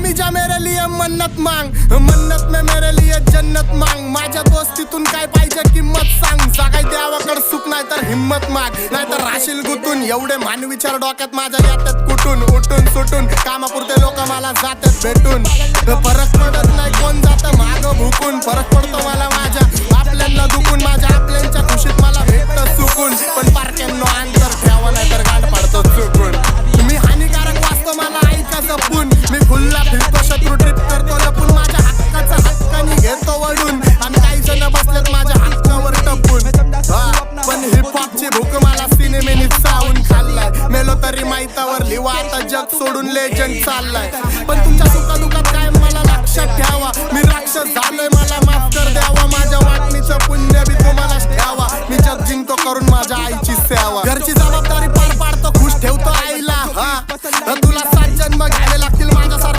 होमी जा मेरे लिए मन्नत मांग, मन्नत में मेरे लिए जन्नत मांग. माझ्या दोस्तीतून काय पाहिजे किंमत सांग. जागाय देवाकडे सुख नाही तर हिम्मत माग, नाहीतर राशील गुतून. एवढे मान विचार डोक्यात माझ्या येतात कुठून, उठून सुटून. कामापुरते लोक मला जातात भेटून. फरक पडत नाही कोण जातं माग भुकून. फरक पडतो मला माझ्या आपल्यांना दुखून. माझ्या आपल्यांच्या खुशीत मला भेटतं सुकून. पण पारक्यांनो अंतर ठेवा नाही तर गांड पाडतो चुकून. मी हानिकारक वाचतो मला ऐका जपून. मी फुलला फिरतो शत्रू ट्रिप करतो लपून. माझ्या हक्काचा हक्कानी घेतो वडून. आणि काही जण बसलेत माझ्या हक्कावर टपून. पण हिपहॉपची भूक मला सिनेमेनी चावून खाल्लाय. मेलो तरी माहितावर लिवा आता जग सोडून लेजंड चाललाय. पण तुमच्या